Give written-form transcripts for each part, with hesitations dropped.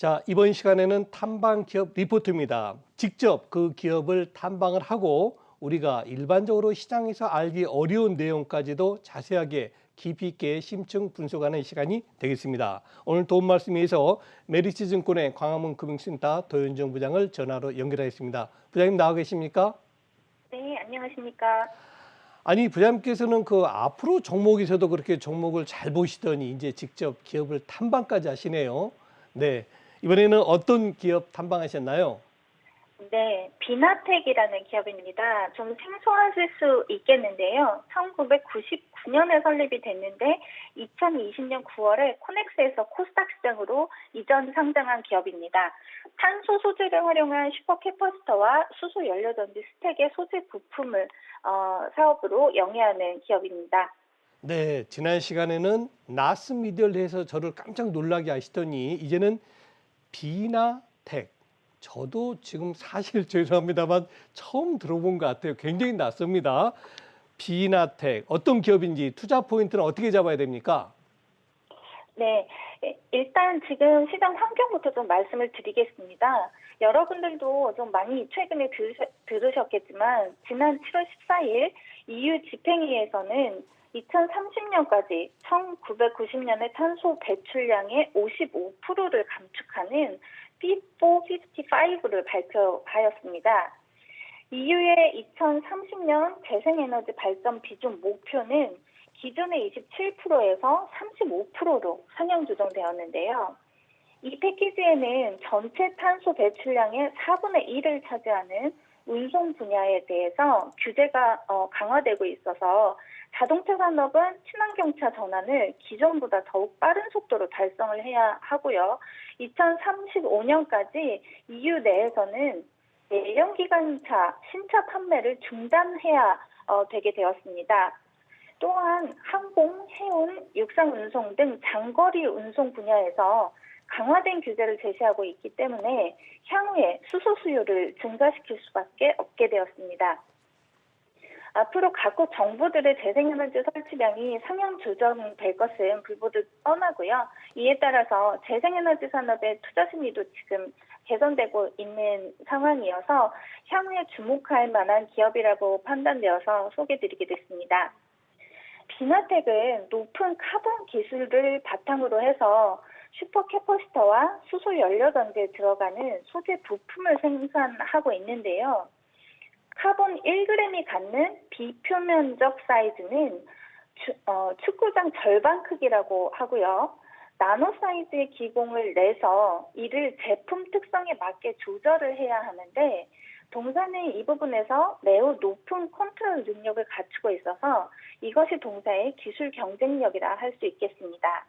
자, 이번 시간에는 탐방 기업 리포트입니다. 직접 그 기업을 탐방을 하고 우리가 일반적으로 시장에서 알기 어려운 내용까지도 자세하게 깊이 있게 심층 분석하는 시간이 되겠습니다. 오늘 도움 말씀 위해서 메리츠증권의 광화문 금융센터 도현정 부장을 전화로 연결하겠습니다. 부장님 나와 계십니까? 네, 안녕하십니까. 아니, 부장님께서는 그 앞으로 종목에서도 그렇게 종목을 잘 보시더니 이제 직접 기업을 탐방까지 하시네요. 네. 이번에는 어떤 기업 탐방하셨나요? 네, 비나텍이라는 기업입니다. 좀 생소하실 수 있겠는데요. 1999년에 설립이 됐는데 2020년 9월에 코넥스에서 코스닥 시장으로 이전 상장한 기업입니다. 탄소 소재를 활용한 슈퍼캐퍼시터와 수소 연료전지 스택의 소재 부품을 사업으로 영위하는 기업입니다. 네, 지난 시간에는 나스 미디어를 해서 저를 깜짝 놀라게 하시더니 이제는 비나텍. 저도 지금 사실 죄송합니다만 처음 들어본 것 같아요. 굉장히 낯섭니다. 비나텍 어떤 기업인지 투자 포인트는 어떻게 잡아야 됩니까? 네, 일단 지금 시장 환경부터 좀 말씀을 드리겠습니다. 여러분들도 좀 많이 최근에 들으셨겠지만 지난 7월 14일 EU 집행위에서는 2030년까지 1990년의 탄소 배출량의 55%를 감축하는 Fit for 55를 발표하였습니다. EU의 2030년 재생에너지 발전 비중 목표는 기존의 27%에서 35%로 상향 조정되었는데요. 이 패키지에는 전체 탄소 배출량의 4분의 1을 차지하는 운송 분야에 대해서 규제가 강화되고 있어서 자동차 산업은 친환경차 전환을 기존보다 더욱 빠른 속도로 달성을 해야 하고요. 2035년까지 EU 내에서는 내연기관차 신차 판매를 중단해야 되게 되었습니다. 또한 항공, 해운, 육상 운송 등 장거리 운송 분야에서 강화된 규제를 제시하고 있기 때문에 향후에 수소 수요를 증가시킬 수밖에 없게 되었습니다. 앞으로 각국 정부들의 재생에너지 설치량이 상향 조정될 것은 불보듯 뻔하고요. 이에 따라서 재생에너지 산업의 투자 심리도 지금 개선되고 있는 상황이어서 향후에 주목할 만한 기업이라고 판단되어서 소개드리게 됐습니다. 비나텍은 높은 카본 기술을 바탕으로 해서 슈퍼캐퍼시터와 수소 연료전지에 들어가는 소재 부품을 생산하고 있는데요. 카본 1g이 갖는 비표면적 사이즈는 축구장 절반 크기라고 하고요. 나노 사이즈의 기공을 내서 이를 제품 특성에 맞게 조절을 해야 하는데 동사는 이 부분에서 매우 높은 컨트롤 능력을 갖추고 있어서 이것이 동사의 기술 경쟁력이라 할 수 있겠습니다.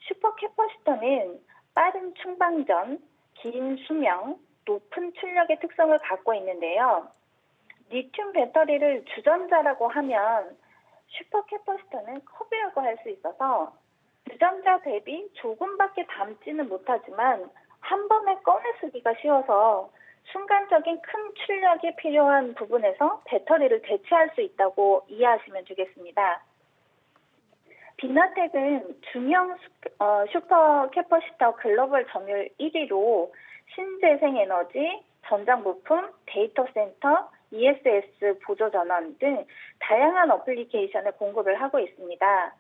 슈퍼캐퍼시터는 빠른 충방전, 긴 수명, 높은 출력의 특성을 갖고 있는데요. 리튬 배터리를 주전자라고 하면 슈퍼캐퍼시터는 컵이라고 할 수 있어서 주전자 대비 조금밖에 담지는 못하지만 한 번에 꺼내 쓰기가 쉬워서 순간적인 큰 출력이 필요한 부분에서 배터리를 대체할 수 있다고 이해하시면 되겠습니다. 비나텍은 중형 슈퍼캐퍼시터 글로벌 점유율 1위로 신재생에너지, 전장부품, 데이터 센터, ESS 보조전원 등 다양한 어플리케이션을 공급을 하고 있습니다.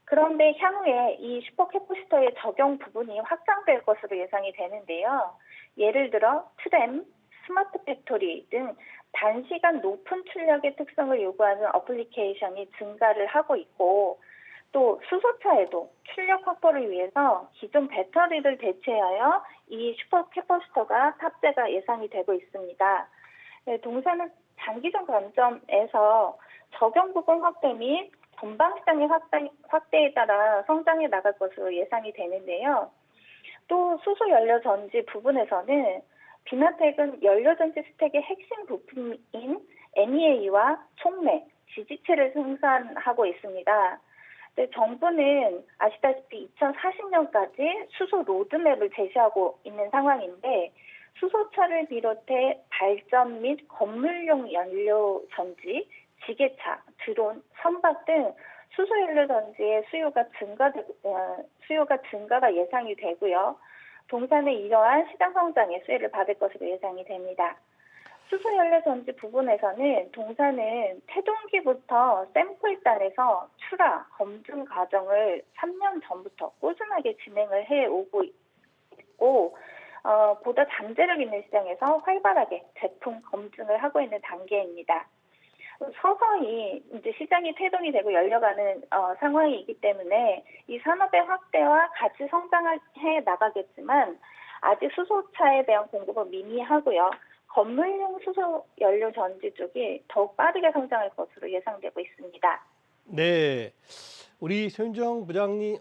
그런데 향후에 이 슈퍼캐퍼시터의 적용 부분이 확장될 것으로 예상이 되는데요. 예를 들어 트램, 스마트 팩토리 등 단시간 높은 출력의 특성을 요구하는 어플리케이션이 증가를 하고 있고 또 수소차에도 출력 확보를 위해서 기존 배터리를 대체하여 이 슈퍼캐퍼시터가 탑재가 예상이 되고 있습니다. 동사는 장기적 관점에서 적용 부분 확대 및 전방 시장의 확대에 따라 성장해 나갈 것으로 예상이 되는데요. 또 수소 연료 전지 부분에서는 비나텍은 연료전지 스택의 핵심 부품인 MEA와 촉매, 지지체를 생산하고 있습니다. 정부는 아시다시피 2040년까지 수소 로드맵을 제시하고 있는 상황인데 수소차를 비롯해 발전 및 건물용 연료 전지, 지게차, 드론, 선박 등 수소 연료 전지의 수요가 증가가 예상이 되고요. 동산의 이러한 시장 성장에 수혜를 받을 것으로 예상이 됩니다. 수소연료 전지 부분에서는 동사는 태동기부터 샘플단에서 출하, 검증 과정을 3년 전부터 꾸준하게 진행을 해오고 있고, 보다 잠재력 있는 시장에서 활발하게 제품 검증을 하고 있는 단계입니다. 서서히 이제 시장이 태동이 되고 열려가는 상황이기 때문에 이 산업의 확대와 같이 성장해 나가겠지만 아직 수소차에 대한 공급은 미미하고요. 건물용 수소 연료 전지 쪽이 더욱 빠르게 성장할 것으로 예상되고 있습니다. 네. 우리 손정 부장님,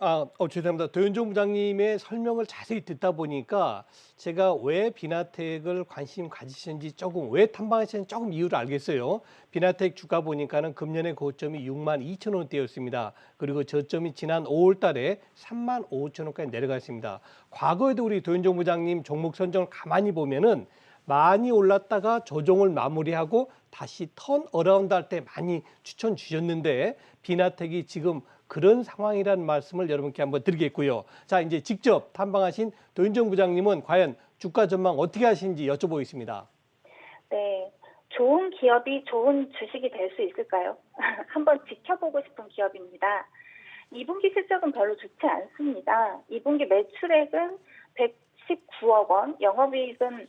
죄송합니다. 도현종 부장님의 설명을 자세히 듣다 보니까 제가 왜 비나텍을 관심 가지셨는지 조금, 왜 탐방하시는지 조금 이유를 알겠어요. 비나텍 주가 보니까는 금년의 고점이 6만 2천 원대였습니다. 그리고 저점이 지난 5월 달에 3만 5천 원까지 내려갔습니다. 과거에도 우리 도현종 부장님 종목 선정을 가만히 보면은 많이 올랐다가 조정을 마무리하고 다시 턴 어라운드 할 때 많이 추천 주셨는데 비나텍이 지금 그런 상황이라는 말씀을 여러분께 한번 드리겠고요. 자, 이제 직접 탐방하신 도윤정 부장님은 과연 주가 전망 어떻게 하시는지 여쭤보겠습니다. 네, 좋은 기업이 좋은 주식이 될 수 있을까요? 한번 지켜보고 싶은 기업입니다. 2분기 실적은 별로 좋지 않습니다. 2분기 매출액은 119억 원, 영업이익은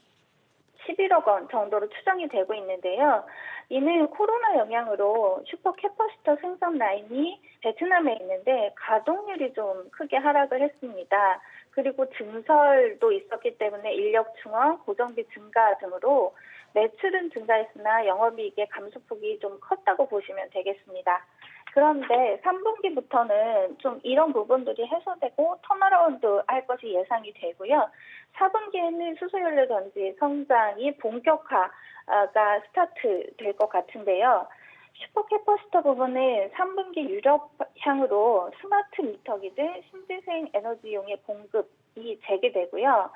11억 원 정도로 추정이 되고 있는데요. 이는 코로나 영향으로 슈퍼 캐퍼시터 생산 라인이 베트남에 있는데 가동률이 좀 크게 하락을 했습니다. 그리고 증설도 있었기 때문에 인력 충원, 고정비 증가 등으로 매출은 증가했으나 영업이익의 감소폭이 좀 컸다고 보시면 되겠습니다. 그런데 3분기부터는 좀 이런 부분들이 해소되고 턴어라운드 할 것이 예상이 되고요. 4분기에는 수소연료 전지 성장이 본격화가 스타트 될 것 같은데요. 슈퍼캐퍼시터 부분은 3분기 유럽향으로 스마트 미터기 등 신재생 에너지용의 공급이 재개되고요.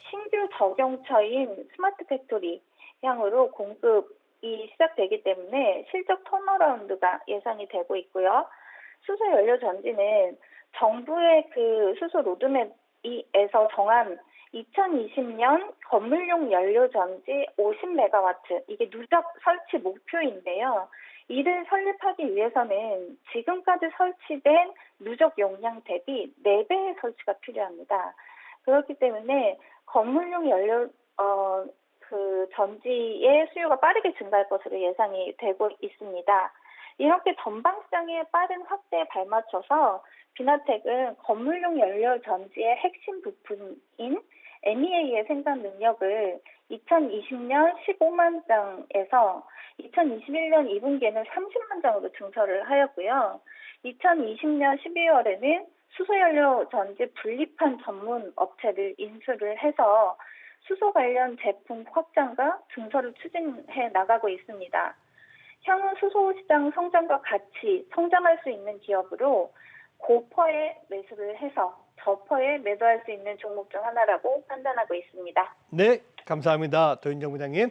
신규 적용처인 스마트 팩토리 향으로 공급이 시작되기 때문에 실적 턴어라운드가 예상이 되고 있고요. 수소연료 전지는 정부의 그 수소 로드맵에서 정한 2020년 건물용 연료 전지 50메가와트, 이게 누적 설치 목표인데요. 이를 설립하기 위해서는 지금까지 설치된 누적 용량 대비 4배의 설치가 필요합니다. 그렇기 때문에 건물용 연료 그 전지의 수요가 빠르게 증가할 것으로 예상이 되고 있습니다. 이렇게 전방시장의 빠른 확대에 발맞춰서 비나텍은 건물용 연료 전지의 핵심 부품인 MEA의 생산 능력을 2020년 15만 장에서 2021년 2분기에는 30만 장으로 증설을 하였고요. 2020년 12월에는 수소연료 전지 분리판 전문 업체를 인수를 해서 수소 관련 제품 확장과 증설을 추진해 나가고 있습니다. 향후 수소 시장 성장과 같이 성장할 수 있는 기업으로 고퍼에 매수를 해서 저퍼에 매도할 수 있는 종목 중 하나라고 판단하고 있습니다. 네, 감사합니다. 도윤정 부장님.